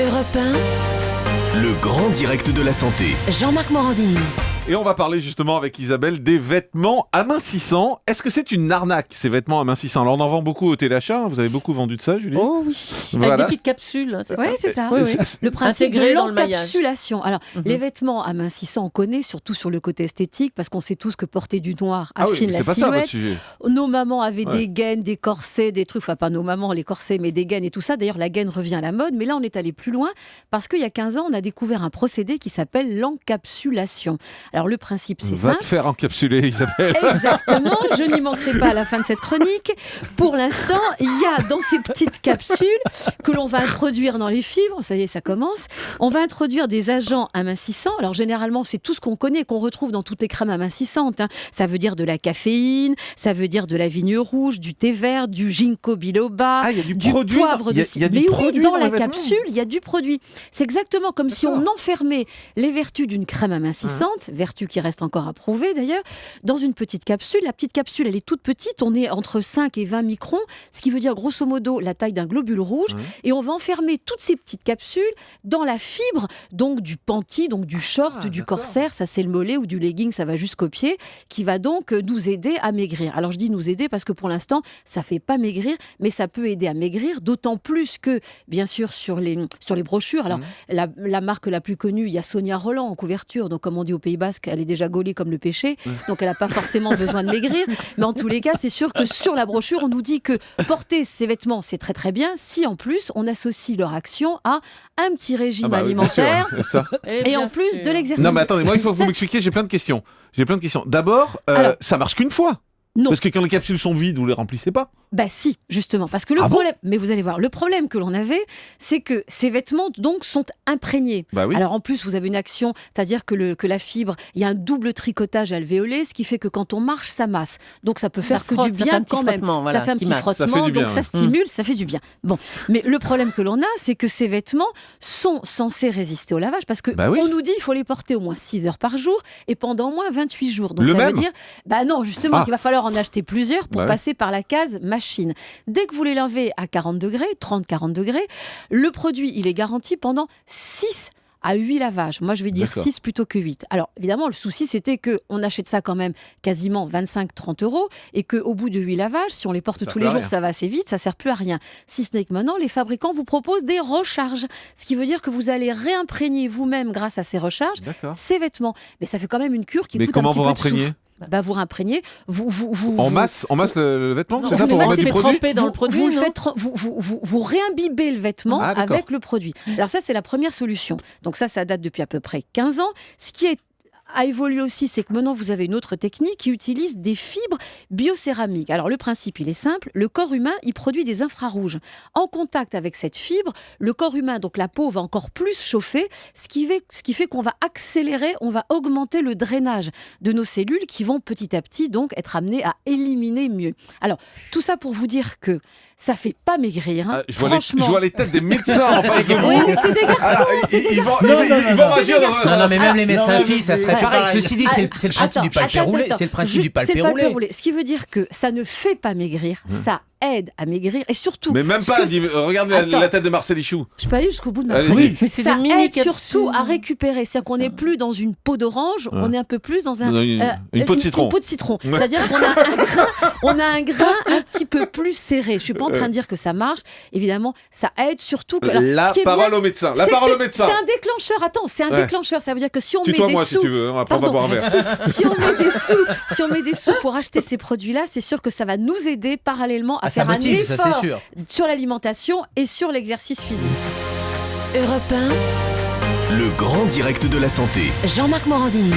Europe 1, Le grand direct de la santé. Jean-Marc Morandini. Et on va parler justement avec Isabelle des vêtements amincissants. Est-ce que c'est une arnaque, ces vêtements amincissants? Alors on en vend beaucoup au téléachat, vous avez beaucoup vendu de ça, Julie? Oh oui, Voilà. avec des petites capsules, c'est ça? Oui, c'est ça. Oui, oui. Le principe Intégré de dans le maillage. l'encapsulation. Alors, les vêtements amincissants, on connaît, surtout sur le côté esthétique, parce qu'on sait tous que porter du noir Ah oui, affine mais la c'est pas ça votre silhouette. sujet. Nos mamans avaient Ouais. des gaines, des corsets, des trucs, enfin pas nos mamans, les corsets, mais des gaines et tout ça. D'ailleurs, la gaine revient à la mode, mais là, on est allé plus loin, parce qu'il y a 15 ans, on a découvert un procédé qui s'appelle l'encapsulation. Alors, le principe, c'est Va simple. te faire encapsuler, Isabelle. Exactement, je n'y manquerai pas à la fin de cette chronique. Pour l'instant, il y a dans ces petites capsules que l'on va introduire dans les fibres, ça y est, ça commence, on va introduire des agents amincissants. Alors généralement, c'est tout ce qu'on connaît, qu'on retrouve dans toutes les crèmes amincissantes. Ça veut dire de la caféine, ça veut dire de la vigne rouge, du thé vert, du ginkgo biloba, Ah, il y a du du produit. poivre de Il y a du Mais oui, produit dans les la vêtements. capsule, il y a du produit. C'est exactement comme si on D'accord. enfermait les vertus d'une crème amincissante, vertus qui restent encore à prouver d'ailleurs, dans une petite capsule. La petite capsule, elle est toute petite, on est entre 5 et 20 microns, ce qui veut dire grosso modo la taille d'un globule rouge, et on va enfermer toutes ces petites capsules dans la fibre, donc du panty, donc du short, du corsaire, ça c'est le mollet, ou du legging, ça va jusqu'au pied, qui va donc nous aider à maigrir. Alors je dis nous aider parce que pour l'instant, ça fait pas maigrir, mais ça peut aider à maigrir, d'autant plus que, bien sûr, sur les brochures, alors la marque la plus connue, il y a Sonia Roland en couverture, donc comme on dit au Pays Basque, elle est déjà gaulée comme le péché, donc elle n'a pas forcément besoin de maigrir, mais en tous les cas, c'est sûr que sur la brochure, on nous dit que porter ces vêtements, c'est très très bien, si en plus, on associe leur action à un petit régime Ah bah oui, bien sûr, alimentaire, ça. et en plus de l'exercice. Non mais attendez, moi il faut que vous Ça, m'expliquiez, j'ai plein de questions. D'abord, Alors- ça marche qu'une fois. Non. Parce que quand les capsules sont vides, vous les remplissez pas. Bah si, justement, parce que le Ah bon problème, mais vous allez voir, le problème que l'on avait, c'est que ces vêtements donc sont imprégnés. Bah oui. Alors en plus, vous avez une action, c'est-à-dire que la fibre, il y a un double tricotage alvéolé, ce qui fait que quand on marche, ça masse. Donc ça peut faire que frotte, du ça fait bien un petit quand même. frottement, voilà, ça fait un qui petit masse. frottement, Ça fait du bien, donc ouais. ça stimule, ça fait du bien. Bon, mais le problème que l'on a, c'est que ces vêtements sont censés résister au lavage, parce que Bah oui. on nous dit il faut les porter au moins 6 heures par jour et pendant au moins 28 jours. Donc Le ça même veut dire, bah non, justement, Ah. qu'il va falloir en acheter plusieurs pour Bah oui. passer par la case machine. Dès que vous les lavez à 40 degrés, 30-40 degrés, le produit, il est garanti pendant 6 à 8 lavages. Moi, je vais dire D'accord. 6 plutôt que 8. Alors, évidemment, le souci, c'était qu'on achète ça quand même quasiment 25-30 € et qu'au bout de 8 lavages, si on les porte Ça tous sert les à jours, rien. ça va assez vite, ça ne sert plus à rien. Si ce n'est que maintenant, les fabricants vous proposent des recharges. Ce qui veut dire que vous allez réimprégner vous-même, grâce à ces recharges, D'accord. ces vêtements. Mais ça fait quand même une cure qui Mais coûte comment un petit vous peu de imprégnez sous. Bah, vous réimprégnez, En masse le vêtement, Non, c'est ça mais pour là, remettre c'est du fait produit tremper dans le produit, vous, le non faites vous réimbibez le vêtement Ah, d'accord. avec le produit. Alors ça, c'est la première solution. Donc ça date depuis à peu près 15 ans. Ce qui a évolué aussi, c'est que maintenant, vous avez une autre technique qui utilise des fibres biocéramiques. Alors, le principe, il est simple. Le corps humain, il produit des infrarouges. En contact avec cette fibre, le corps humain, donc la peau, va encore plus chauffer, ce qui fait qu'on va accélérer, on va augmenter le drainage de nos cellules qui vont petit à petit, donc, être amenées à éliminer mieux. Alors, tout ça pour vous dire que ça fait pas maigrir. Hein. Ah, je Franchement. vois les têtes des médecins en face de vous. Oui, mais c'est des garçons, c'est des Ils vont garçons. réagir dans Non, non, mais même les médecins Alors, filles, ça serait ouais. pareil. Ceci dit, c'est le principe Attends, du palpé roulé. attends. C'est le principe du palpé C'est le roulé. Ce qui veut dire que ça ne fait pas maigrir, ça aide à maigrir et surtout. Mais même ce pas, que- regardez Attends. la tête de Marcel Ichou. Je peux aller jusqu'au bout de ma Allez-y. chronique. Oui, mais c'est Ça des mini aide surtout à récupérer. C'est-à-dire qu'on n'est plus dans une peau d'orange, on est un peu plus dans Dans une peau de citron. Une peau de citron. Ouais. C'est-à-dire qu'on a un grain un petit peu plus serré. Je suis pas en train de dire que ça marche. Évidemment, ça aide surtout que. Alors, La ce qui est parole bien, au médecin. c'est que C'est c'est un déclencheur. Attends, c'est un Ouais. déclencheur. Ça veut dire que si on met Tutoie-moi des si sous. tu veux, après on va Pardon, boire un verre. si on met des sous pour acheter ces produits-là, c'est sûr que ça va nous aider parallèlement à Ah, ça faire un motive, ça c'est effort sûr. sur l'alimentation et sur l'exercice physique. Europe 1, Le grand direct de la santé. Jean-Marc Morandini.